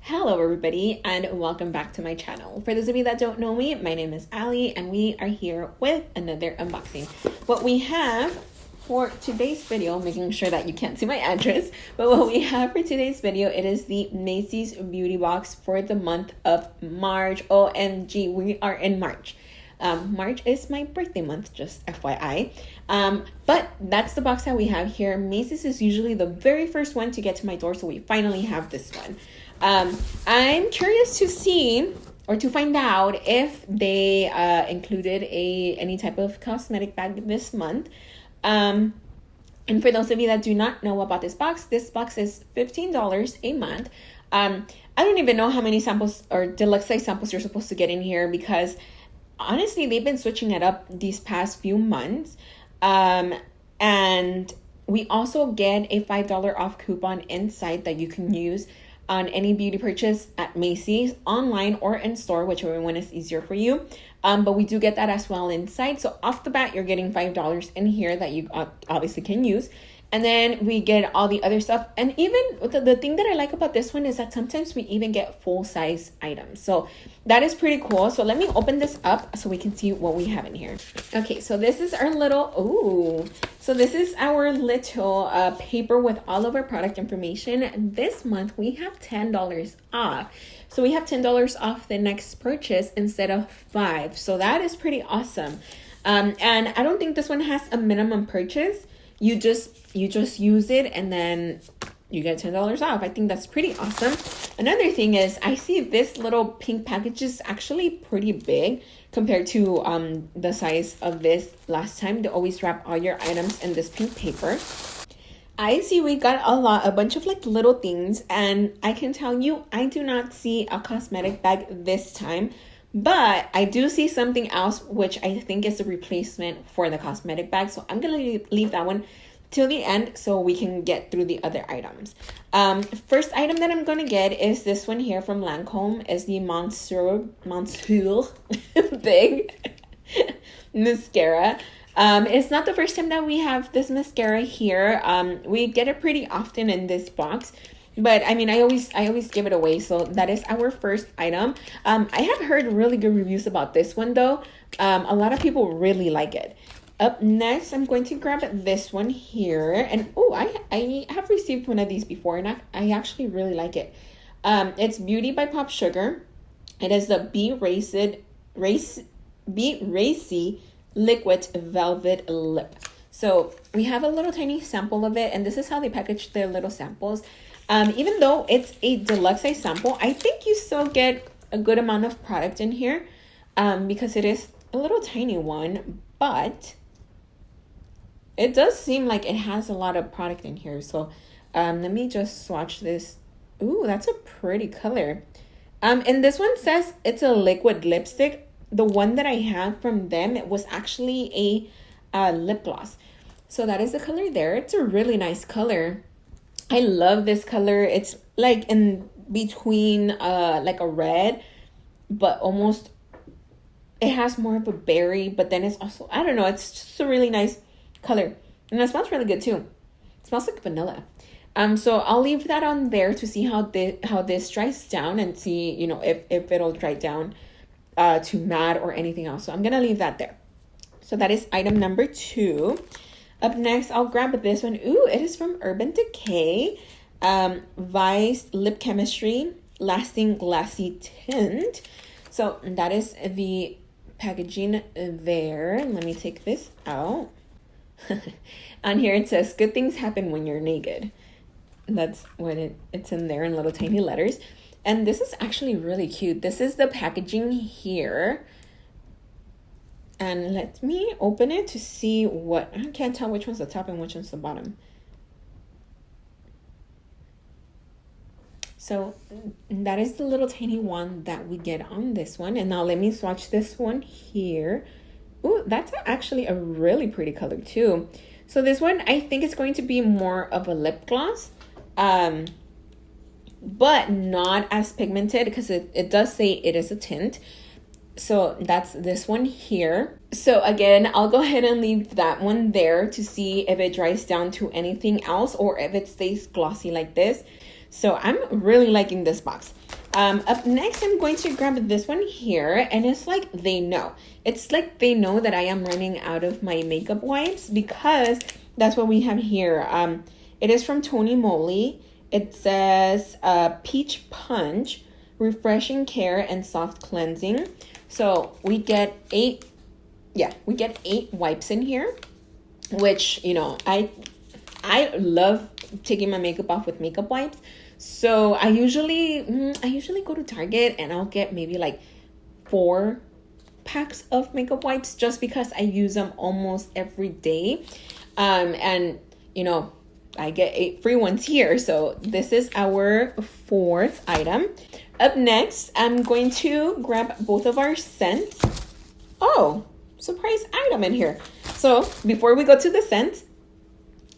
Hello everybody and welcome back to my channel. For those of you that don't know me, my name is Ali and we are here with another unboxing. What we have for today's video, making sure that you can't see my address, but what we have for today's video, it is the Macys beauty box for the month of March. OMG, we are in March. March is my birthday month, just FYI. But that's the box that we have here. Macys is usually the very first one to get to my door, so we finally have this one. I'm curious to see or to find out if they included any type of cosmetic bag this month. And for those of you that do not know about this box is $15 a month. I don't even know how many samples or deluxe size samples you're supposed to get in here because honestly, they've been switching it up these past few months. And we also get a $5 off coupon inside that you can use on any beauty purchase at Macys, online or in store, whichever one is easier for you. But we do get that as well inside. So off the bat, you're getting $5 in here that you obviously can use. And then we get all the other stuff. And even the thing that I like about this one is that sometimes we even get full-size items. So that is pretty cool. So let me open this up so we can see what we have in here. Okay, so this is our little, so this is our little paper with all of our product information. This month we have $10 off. So we have $10 off the next purchase instead of $5. So that is pretty awesome. And I don't think this one has a minimum purchase. You just use it and then you get $10 off. I think that's pretty awesome. Another thing is I see this little pink package is actually pretty big compared to the size of this last time. They always wrap all your items in this pink paper. I see we got a bunch of like little things, and I can tell you I do not see a cosmetic bag this time. But I do see something else, which I think is a replacement for the cosmetic bag. So I'm going to leave that one till the end so we can get through the other items. First item that I'm going to get is this one here from Lancome. Is the Monsieur Big Mascara. It's not the first time that we have this mascara here. We get it pretty often in this box. But I mean, I always give it away. So that is our first item. I have heard really good reviews about this one though. A lot of people really like it. Up next, I'm going to grab this one here. And I have received one of these before and I actually really like it. It's Beauty by Pop Sugar. It is the Be Racy Liquid Velvet Lip. So we have a little tiny sample of it, and this is how they package their little samples. Even though it's a deluxe size sample, I think you still get a good amount of product in here because it is a little tiny one, but it does seem like it has a lot of product in here. So let me just swatch this. Ooh, that's a pretty color. And this one says it's a liquid lipstick. The one that I have from them, it was actually a lip gloss. So that is the color there. It's a really nice color. I love this color. It's like in between like a red, but almost it has more of a berry, but then it's also, I don't know, it's just a really nice color. And it smells really good too. It smells like vanilla. So I'll leave that on there to see how this dries down and see, you know, if it'll dry down to matte or anything else. So I'm gonna leave that there. So that is item number 2. Up next, I'll grab this one. Ooh, it is from Urban Decay. Vice Lip Chemistry Lasting Glassy Tint. So that is the packaging there. Let me take this out. On here it says, good things happen when you're naked. That's what it's in there in little tiny letters. And this is actually really cute. This is the packaging here. And let me open it to see what, I can't tell which one's the top and which one's the bottom. So that is the little tiny one that we get on this one. And now let me swatch this one here. Ooh, that's actually a really pretty color too. So this one, I think it's going to be more of a lip gloss. But not as pigmented because it does say it is a tint. So that's this one here. So again, I'll go ahead and leave that one there to see if it dries down to anything else or if it stays glossy like this. So I'm really liking this box. Up next, I'm going to grab this one here, and it's like they know. It's like they know that I am running out of my makeup wipes because that's what we have here. It is from Tony Moly. It says Peach Punch, Refreshing Care and Soft Cleansing. So we get 8 wipes in here, which, you know, I love taking my makeup off with makeup wipes. So I usually go to Target and I'll get maybe like 4 packs of makeup wipes just because I use them almost every day. And you know, I get 8 free ones here. So this is our 4th item. Up next, I'm going to grab both of our scents. Oh, surprise item in here. So before we go to the scents,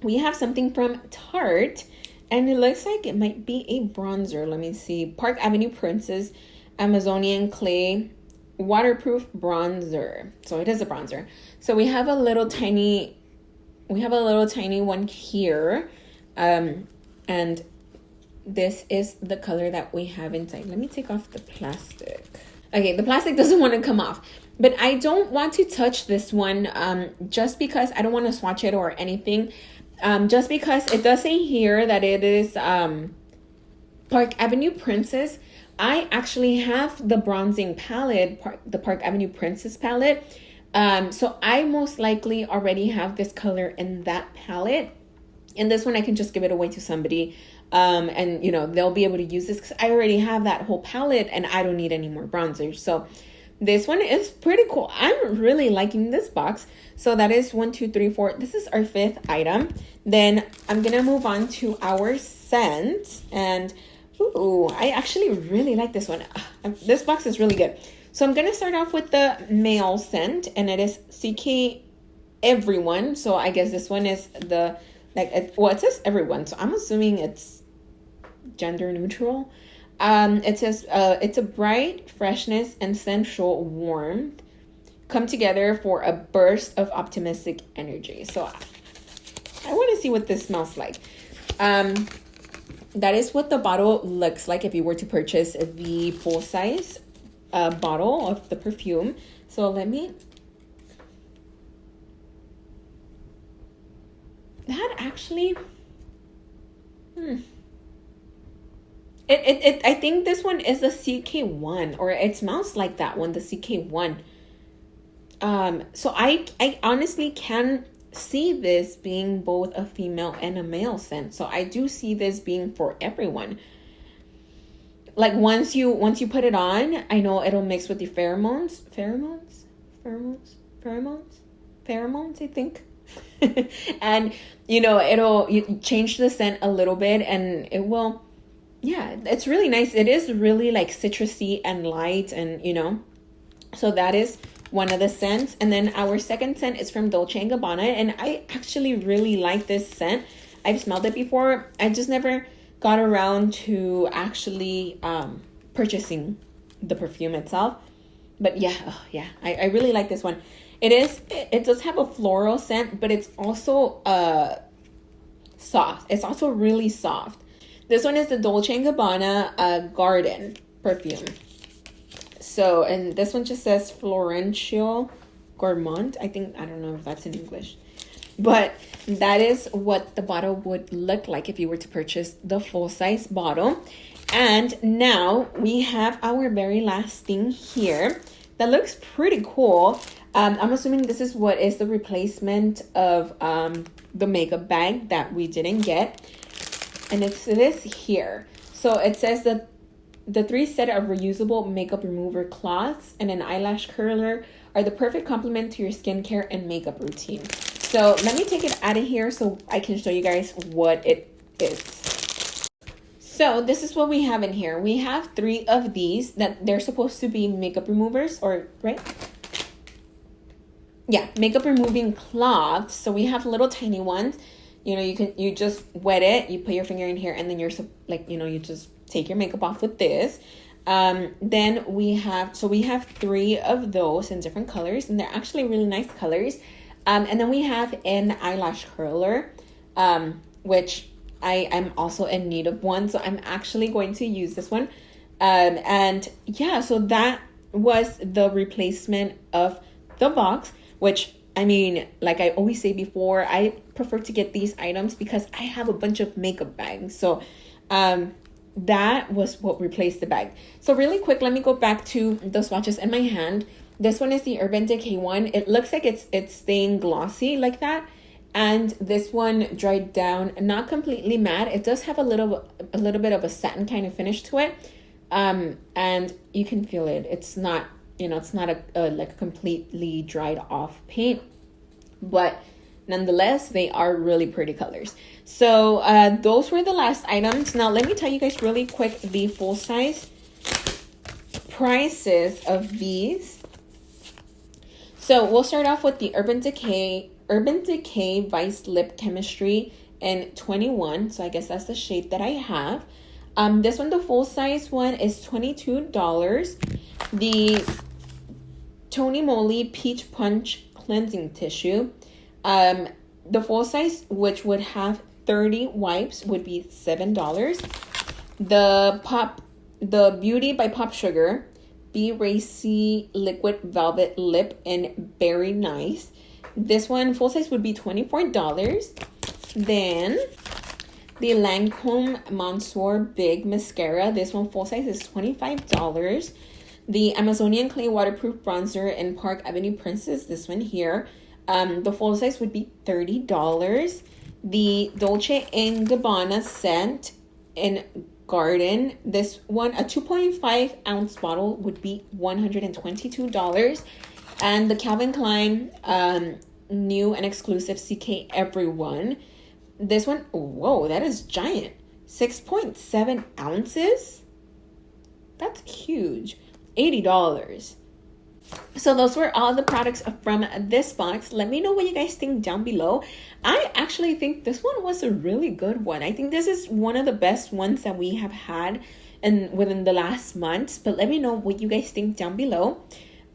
we have something from Tarte, and it looks like it might be a bronzer. Let me see. Park Avenue Princess Amazonian Clay Waterproof Bronzer. So it is a bronzer. So we have a little tiny one here. And this is the color that we have inside. Let me take off the plastic. Okay, the plastic doesn't want to come off. But I don't want to touch this one just because I don't want to swatch it or anything. Just because it does say here that it is Park Avenue Princess. I actually have the bronzing palette, the Park Avenue Princess palette. So I most likely already have this color in that palette. And this one I can just give it away to somebody. And, you know, they'll be able to use this because I already have that whole palette and I don't need any more bronzers. So this one is pretty cool. I'm really liking this box. So that is 1, 2, 3, 4. This is our 5th item. Then I'm going to move on to our scent. And, ooh, I actually really like this one. This box is really good. So I'm going to start off with the male scent. And it is CK Everyone. So I guess this one is the, it says everyone. So I'm assuming it's gender neutral. It says it's a bright freshness and sensual warmth come together for a burst of optimistic energy. So I want to see what this smells like. That is what the bottle looks like if you were to purchase the full size bottle of the perfume. So let me. That actually. I think this one is the CK1, or it smells like that one, the CK1. So I honestly can see this being both a female and a male scent. So I do see this being for everyone. Like once you put it on, I know it'll mix with your pheromones, I think. And you know, you change the scent a little bit and it will. Yeah, it's really nice. It is really like citrusy and light, and you know, so that is one of the scents. And then our second scent is from Dolce & Gabbana, and I actually really like this scent. I've smelled it before. I just never got around to actually purchasing the perfume itself. But yeah, I really like this one. It does have a floral scent, but it's also soft. It's also really soft. This one is the Dolce & Gabbana Garden perfume. So, and this one just says Florential Gourmand. I don't know if that's in English. But that is what the bottle would look like if you were to purchase the full-size bottle. And now we have our very last thing here that looks pretty cool. I'm assuming this is what is the replacement of the makeup bag that we didn't get. And it's this here. So it says that the 3 set of reusable makeup remover cloths and an eyelash curler are the perfect complement to your skincare and makeup routine. So let me take it out of here so I can show you guys what it is. So this is what we have in here. We have 3 of these that they're supposed to be makeup removers, or right? Yeah, makeup removing cloths. So we have little tiny ones. You know, you just wet it, you put your finger in here, and then you just take your makeup off with this. Then we have 3 of those in different colors, and they're actually really nice colors. And then we have an eyelash curler, which I am also in need of one. So I'm actually going to use this one. And yeah, so that was the replacement of the box, which I mean, like I always say before, I prefer to get these items because I have a bunch of makeup bags. So that was what replaced the bag. So really quick, let me go back to the swatches in my hand. This one is the Urban Decay one. It looks like it's staying glossy like that. And this one dried down, not completely matte. It does have a little bit of a satin kind of finish to it. And you can feel it. It's not, it's not a like completely dried off paint, but nonetheless, they are really pretty colors. So those were the last items. Now let me tell you guys really quick the full size prices of these. So we'll start off with the Urban Decay Vice Lip Chemistry in 21. So I guess that's the shade that I have. This one, the full size one, is $22. The Tony Moly Peach Punch Cleansing Tissue. The full size, which would have 30 wipes, would be $7. The Beauty by Pop Sugar Be Racy Liquid Velvet Lip in Berry Nice. This one, full size, would be $24. Then the Lancome Monsieur Big Mascara. This one, full size, is $25. The Amazonian Clay Waterproof Bronzer in Park Avenue Princess. This one here. The full size would be $30. The Dolce & Gabbana scent in Garden. This one, a 2.5 ounce bottle, would be $122. And the Calvin Klein new and exclusive CK Everyone. This one, whoa, that is giant. 6.7 ounces? That's huge. $80. So those were all the products from this box. Let me know what you guys think down below. I actually think this one was a really good one. I think this is one of the best ones that we have had within the last months. But let me know what you guys think down below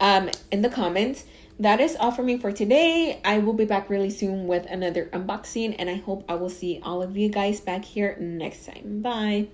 in the comments. That is all for me for today. I will be back really soon with another unboxing, and I hope I will see all of you guys back here next time. Bye.